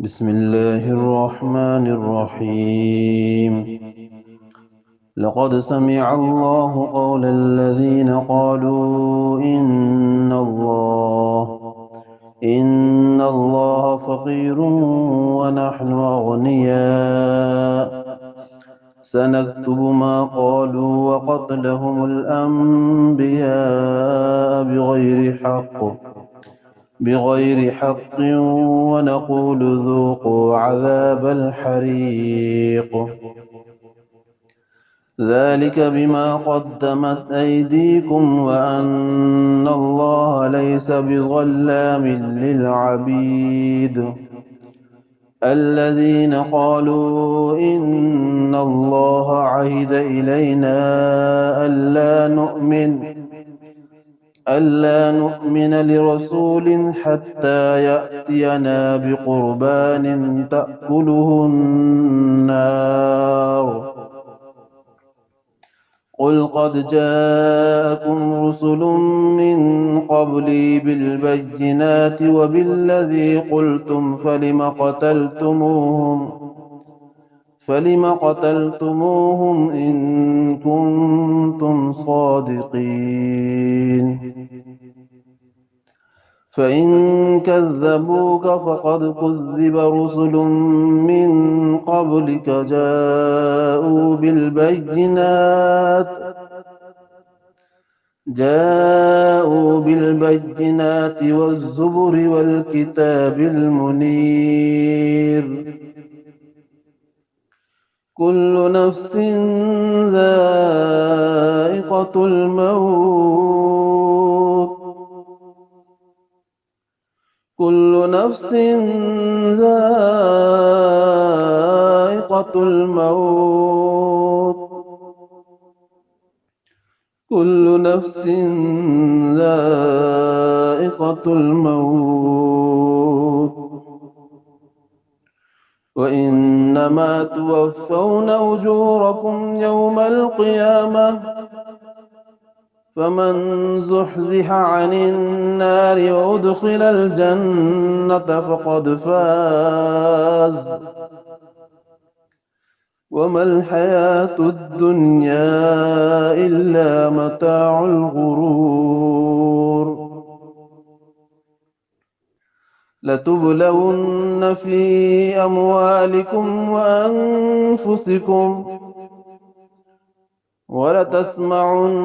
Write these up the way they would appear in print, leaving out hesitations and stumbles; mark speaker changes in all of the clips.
Speaker 1: بسم الله الرحمن الرحيم. لقد سمع الله قول الذين قالوا إن الله فقير ونحن أغنياء سنكتب ما قالوا وقتلهم الأنبياء بغير حق ونقول ذوقوا عذاب الحريق ذلك بما قدمت أيديكم وأن الله ليس بظلام للعبيد الذين قالوا إن الله عهد إلينا ألا نؤمن لرسول حتى يأتينا بقربان تأكله النار قل قد جاءكم رسل من قبلي بالبينات وبالذي قلتم فلم قتلتموهم إن كنتم صادقين فإن كذبوك فقد كذب رسل من قبلك جاءوا بالبينات والزبر والكتاب المنير كل نفس ذائقة الموت كل نفس ذائقة الموت كل نفس ذائقة الموت وإنما توفون أجوركم يوم القيامة فمن زحزح عن النار وأدخل الجنة فقد فاز وما الحياة الدنيا إلا متاع الغرور لتبلون في أموالكم وأنفسكم ولتسمعن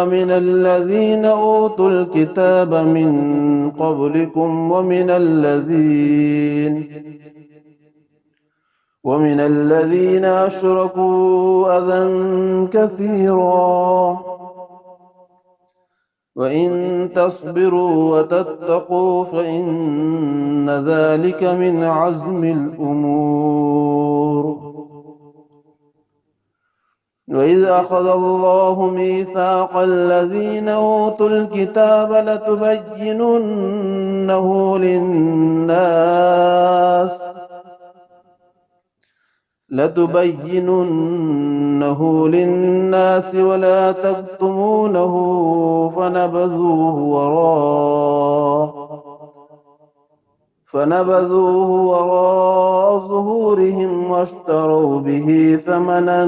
Speaker 1: من الذين أوتوا الكتاب من قبلكم ومن الذين أشركوا أذى كثيرا وإن تصبروا وتتقوا فإن ذلك من عزم الأمور وإذ أخذ الله ميثاق الذين أوتوا الكتاب لتبيننه للناس ولا تكتمونه فنبذوه وراء ظهورهم واشتروا به ثمنا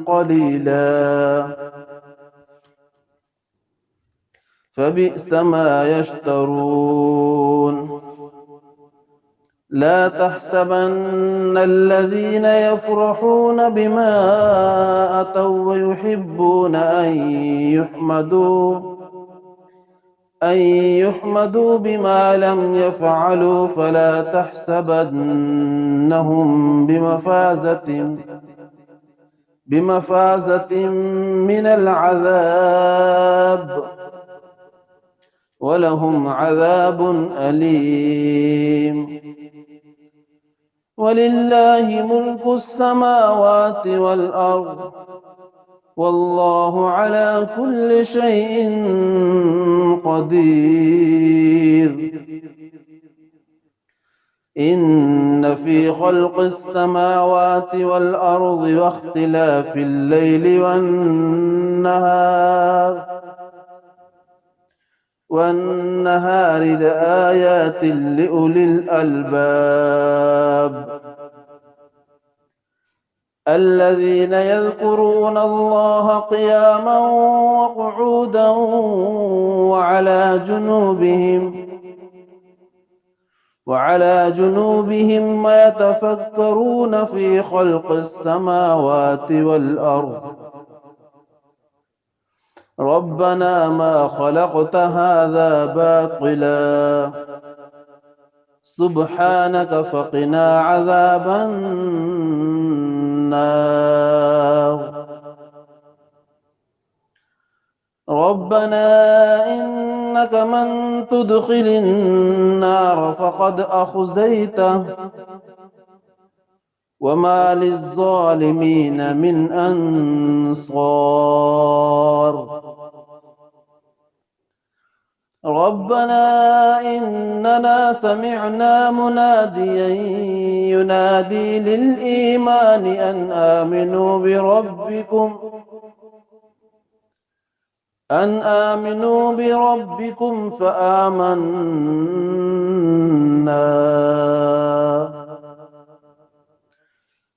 Speaker 1: قليلا فبئس ما يشترون لا تحسبن الذين يفرحون بما أتوا ويحبون أن يحمدوا بما لم يفعلوا فلا تحسبنهم بمفازة من العذاب ولهم عذاب أليم ولله ملك السماوات والأرض والله على كل شيء قدير إن في خلق السماوات والأرض واختلاف الليل والنهار وَالنَّهَارِ لَآيَاتٍ لِأُولِي الْأَلْبَابِ الَّذِينَ يَذْكُرُونَ اللَّهَ قِيَامًا وَقُعُودًا وَعَلَى جُنُوبِهِمْ وَيَتَفَكَّرُونَ فِي خَلْقِ السَّمَاوَاتِ وَالْأَرْضِ رَبَّنَا مَا خَلَقْتَ هَٰذَا بَاطِلًا سُبْحَانَكَ فَقِنَا عَذَابَ النَّارِ رَبَّنَا إِنَّكَ مَن تُدْخِلِ النَّارَ فَقَدْ أَخْزَيْتَهُ وَمَا لِلظَّالِمِينَ مِنْ أَنصَارٍ رَبَّنَا إِنَّنَا سَمِعْنَا مُنَادِيًا يُنَادِي لِلْإِيمَانِ أَنْ آمِنُوا بِرَبِّكُمْ فَآمَنَّا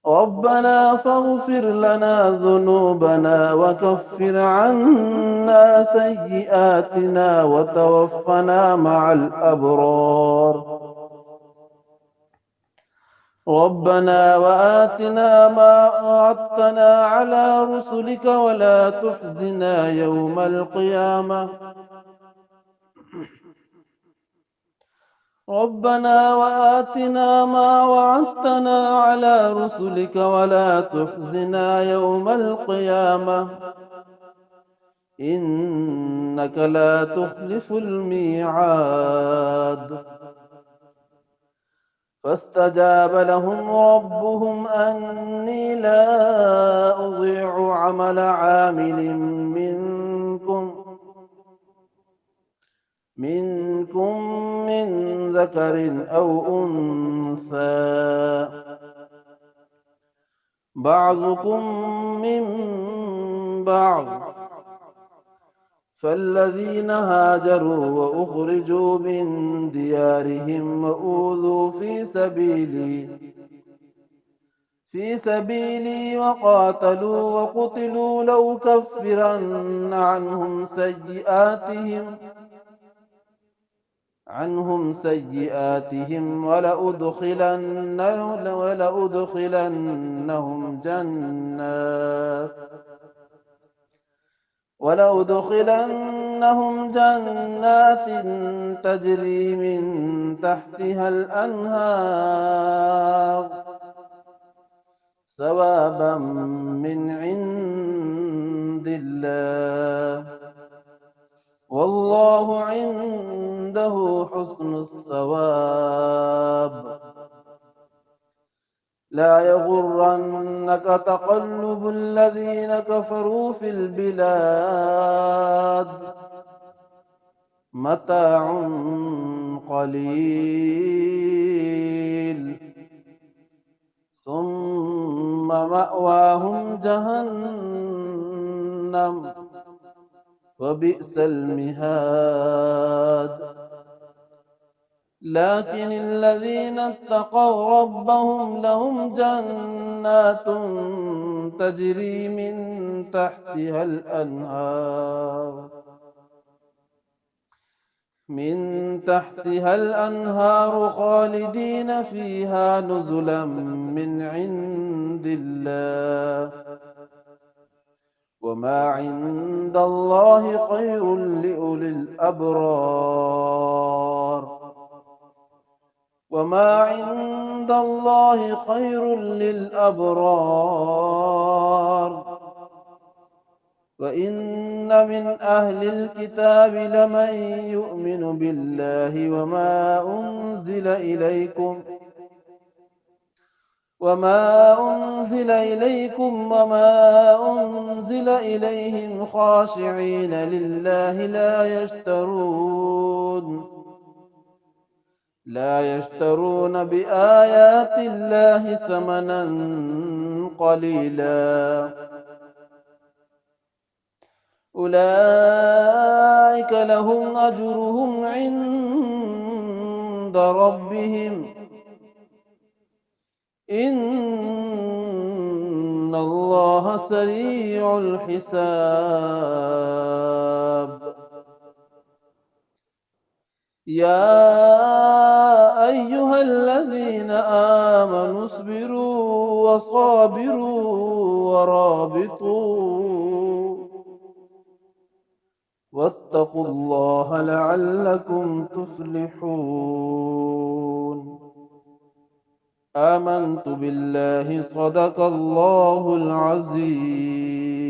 Speaker 1: رَبَّنَا فَاغْفِرْ لَنَا ذُنُوبَنَا وَكَفِّرْ عَنَّا سَيِّئَاتِنَا وَتَوَفَّنَا مَعَ الْأَبْرَارِ رَبَّنَا وَآتِنَا مَا وَعَدتَّنَا عَلَىٰ رُسُلِكَ وَلَا تُخْزِنَا يَوْمَ الْقِيَامَةِ رَبَّنَا وَآتِنَا مَا وَعَدتَّنَا عَلَىٰ رُسُلِكَ وَلَا تُخْزِنَا يَوْمَ الْقِيَامَةِ إِنَّكَ لَا تُخْلِفُ الْمِيعَادَ فَاسْتَجَابَ لَهُمْ رَبُّهُمْ أَنِّي لَا أُضِيعُ عَمَلَ عَامِلٍ مِّنكُم مِّن ذَكَرٍ أَوْ أُنثَىٰ بَعْضُكُم مِّن بَعْضٍ ۖ فَالَّذِينَ هَاجَرُوا وَأُخْرِجُوا مِن دِيَارِهِمْ وَأُوذُوا فِي سَبِيلِي وَقَاتَلُوا وَقُتِلُوا لَأُكَفِّرَنَّ عنهم سيئاتهم ولأدخلنهم جنات تجري من تحتها الأنهار ثوابا من عند الله والله عنده حسن الثواب لا يغرنك تقلب الذين كفروا في البلاد متاع قليل ثم مأواهم جهنم وبئس المهاد لكن الذين اتقوا ربهم لهم جنات تجري من تحتها الأنهار خالدين فيها نزلا من عند الله وما عند الله خير لأولي الأبرار وما عند الله خير للأبرار وإن من أهل الكتاب لمن يؤمن بالله وما أنزل إليكم وما أنزل إليهم خاشعين لله لا يشترون بآيات الله ثمنا قليلا أولئك لهم أجرهم عند ربهم إن الله سريع الحساب يا أيها الذين آمنوا اصبروا وصابروا ورابطوا واتقوا الله لعلكم تفلحون آمنت بالله صدق الله العظيم